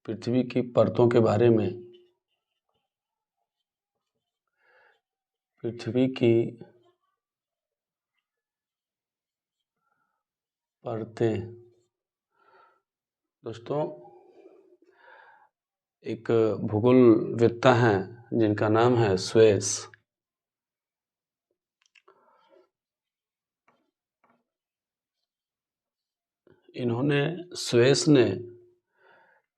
पृथ्वी की परतों के बारे में। पृथ्वी की परतें दोस्तों, एक भूगोलवेत्ता हैं जिनका नाम है स्वेस। स्वेस ने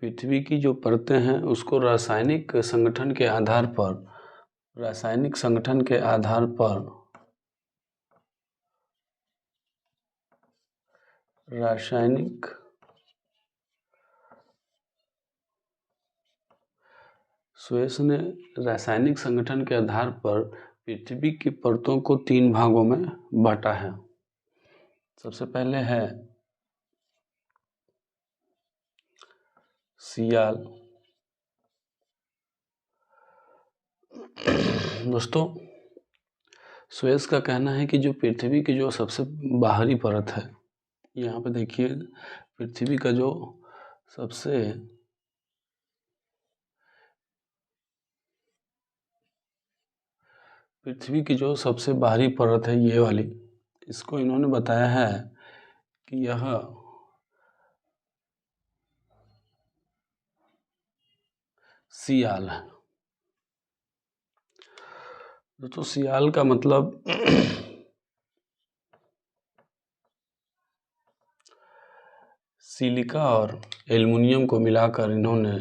पृथ्वी की जो परतें हैं उसको रासायनिक संगठन के आधार पर स्वेस ने रासायनिक संगठन के आधार पर पृथ्वी की परतों को 3 भागों में बांटा है। सबसे पहले है सियाल। दोस्तों, स्वेस का कहना है कि जो पृथ्वी की जो सबसे बाहरी परत है, यहाँ पे देखिए पृथ्वी का जो सबसे बाहरी परत है ये वाली, इसको इन्होंने बताया है कि यह सियाल है। दोस्तों, सियाल का मतलब सिलिका और एल्युमिनियम को मिलाकर इन्होंने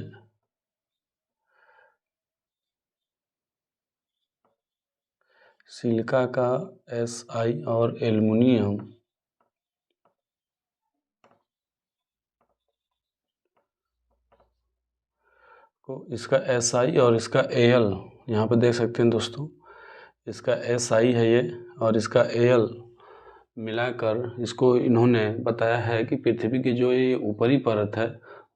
सिलिका का Si और एल्युमिनियम को, इसका Si और इसका Al, यहाँ पे देख सकते हैं दोस्तों, इसका Si है ये और इसका Al मिलाकर इसको इन्होंने बताया है कि पृथ्वी की जो ये ऊपरी परत है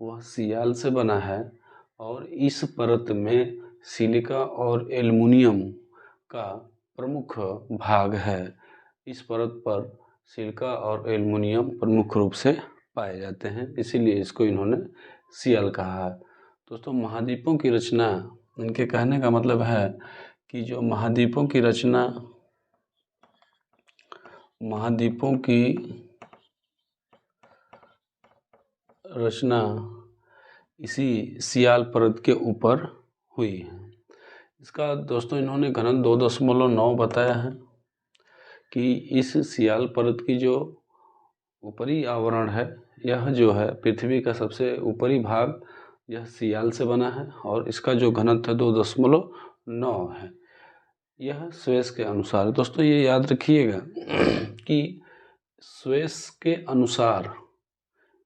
वह सियाल से बना है और इस परत में सिलिका और एल्युमिनियम का प्रमुख भाग है। इस परत पर सिलिका और एल्युमिनियम प्रमुख रूप से पाए जाते हैं, इसीलिए इसको इन्होंने सियाल कहा है। दोस्तों, महाद्वीपों की रचना, इनके कहने का मतलब है कि जो महाद्वीपों की रचना इसी सियाल परत के ऊपर हुई है। इसका दोस्तों इन्होंने घनत्व 2.9 बताया है कि इस सियाल परत की जो ऊपरी आवरण है, यह जो है पृथ्वी का सबसे ऊपरी भाग, यह सियाल से बना है और इसका जो घनत्व है 2.9 है। यह स्वेस के अनुसार। दोस्तों, ये याद रखिएगा कि स्वेस के अनुसार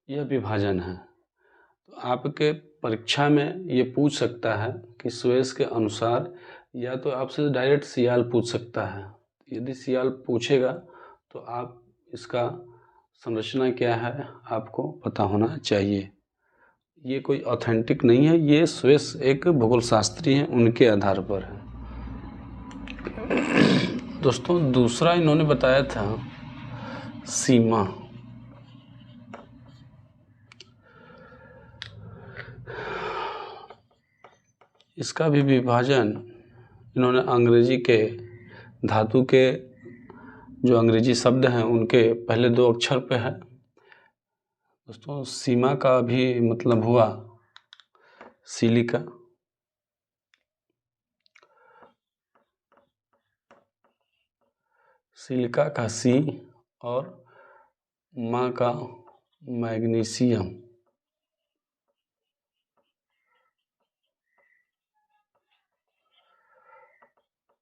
यह विभाजन है। तो आपके परीक्षा में ये पूछ सकता है कि स्वेस के अनुसार, या तो आपसे डायरेक्ट सियाल पूछ सकता है। यदि सियाल पूछेगा तो आप इसका संरचना क्या है आपको पता होना चाहिए। ये कोई ऑथेंटिक नहीं है, ये स्वेस एक भूगोल शास्त्री हैं, उनके आधार पर है। दोस्तों, दूसरा इन्होंने बताया था सीमा। इसका भी विभाजन इन्होंने अंग्रेजी के धातु के जो अंग्रेजी शब्द हैं उनके पहले 2 अक्षर पे है। दोस्तों, सीमा का भी मतलब हुआ सिलिका। सिलिका का सी और मां का मैग्नीशियम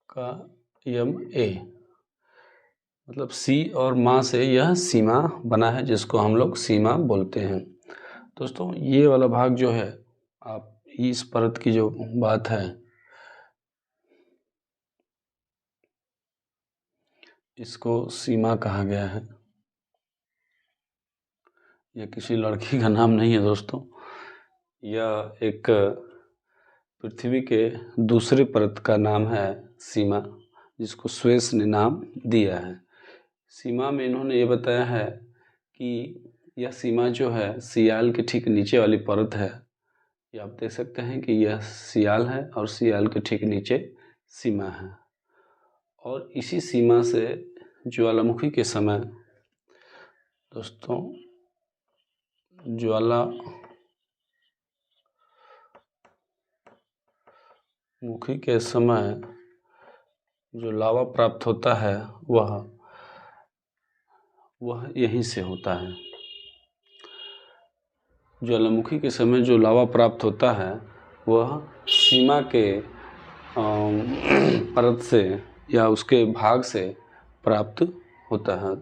का Ma, मतलब सी और मां से यह सीमा बना है, जिसको हम लोग सीमा बोलते हैं। दोस्तों, ये वाला भाग जो है, आप इस परत की जो बात है, इसको सीमा कहा गया है। यह किसी लड़की का नाम नहीं है दोस्तों, यह एक पृथ्वी के दूसरे परत का नाम है सीमा, जिसको स्वेस ने नाम दिया है। सीमा में इन्होंने ये बताया है कि यह सीमा जो है सियाल के ठीक नीचे वाली परत है, ये आप देख सकते हैं कि यह सियाल है और सियाल के ठीक नीचे सीमा है, और इसी सीमा से ज्वालामुखी के समय दोस्तों ज्वालामुखी के समय जो लावा प्राप्त होता है वह यहीं से होता है। ज्वालामुखी के समय जो लावा प्राप्त होता है वह सीमा के परत से या उसके भाग से प्राप्त होता है।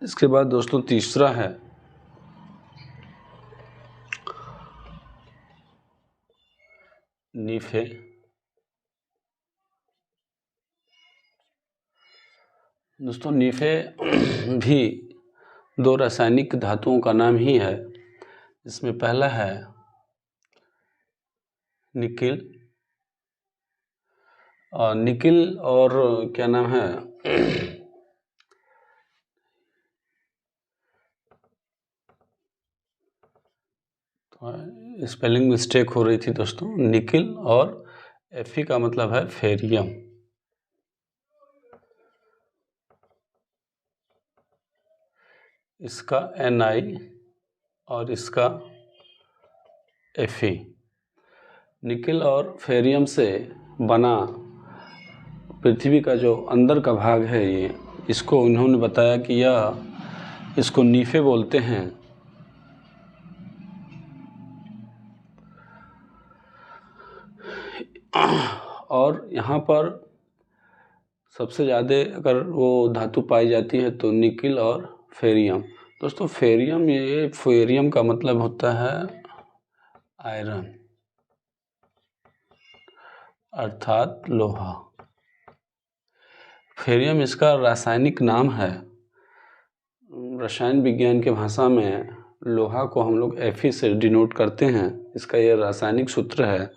इसके बाद दोस्तों तीसरा है नीफे। दोस्तों नीफे भी दो रासायनिक धातुओं का नाम ही है। इसमें पहला है निकिल, और निकिल और क्या नाम है तो स्पेलिंग मिस्टेक हो रही थी दोस्तों। निकिल और Fe का मतलब है फेरियम। इसका Na और इसका Fe। निकिल और फेरियम से बना पृथ्वी का जो अंदर का भाग है ये, इसको इन्होंने बताया कि इसको नीफे बोलते हैं। और यहाँ पर सबसे ज़्यादा अगर वो धातु पाई जाती है तो निकिल और फेरियम। दोस्तों फेरियम का मतलब होता है आयरन अर्थात लोहा। फेरियम इसका रासायनिक नाम है। रसायन विज्ञान के भाषा में लोहा को हम लोग Fe से डिनोट करते हैं। इसका यह रासायनिक सूत्र है,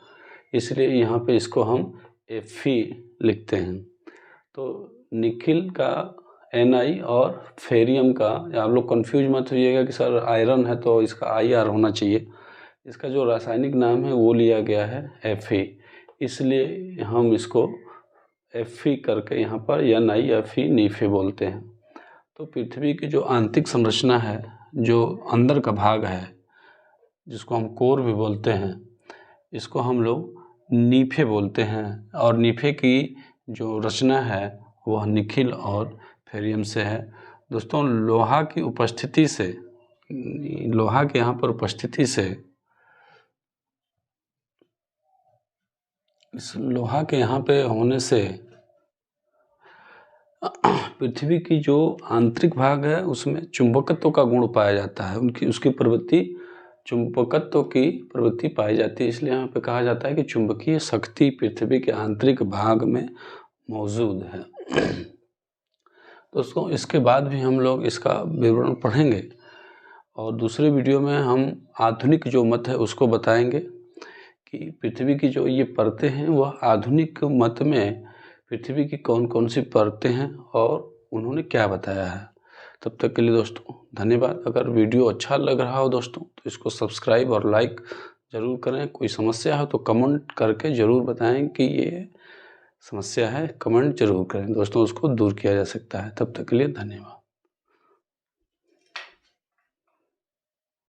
इसलिए यहाँ पे इसको हम Fe लिखते हैं। तो निकिल का Na और फेरियम का, आप लोग कंफ्यूज मत होइएगा कि सर आयरन है तो इसका Ir होना चाहिए। इसका जो रासायनिक नाम है वो लिया गया है Fe, इसलिए हम इसको Fe करके यहाँ पर Na नीफे बोलते हैं। तो पृथ्वी की जो आंतरिक संरचना है, जो अंदर का भाग है जिसको हम कोर भी बोलते हैं, इसको हम लोग नीफे बोलते हैं। और नीफे की जो रचना है वह निकिल और फेरियम से है। दोस्तों लोहा के यहाँ पर उपस्थिति से इस लोहा के यहाँ पे होने से पृथ्वी की जो आंतरिक भाग है उसमें चुंबकत्व का गुण पाया जाता है। उसकी प्रवृत्ति, चुंबकत्व की प्रवृत्ति पाई जाती है। इसलिए यहाँ पे कहा जाता है कि चुंबकीय शक्ति पृथ्वी के आंतरिक भाग में मौजूद है। दोस्तों इसके बाद भी हम लोग इसका विवरण पढ़ेंगे, और दूसरे वीडियो में हम आधुनिक जो मत है उसको बताएंगे कि पृथ्वी की जो ये परतें हैं वह आधुनिक मत में पृथ्वी की कौन कौन सी परतें हैं और उन्होंने क्या बताया है। तब तक के लिए दोस्तों धन्यवाद। अगर वीडियो अच्छा लग रहा हो दोस्तों तो इसको सब्सक्राइब और लाइक ज़रूर करें। कोई समस्या हो तो कमेंट करके ज़रूर बताएं कि ये समस्या है, कमेंट जरूर करें दोस्तों, उसको दूर किया जा सकता है। तब तक के लिए धन्यवाद।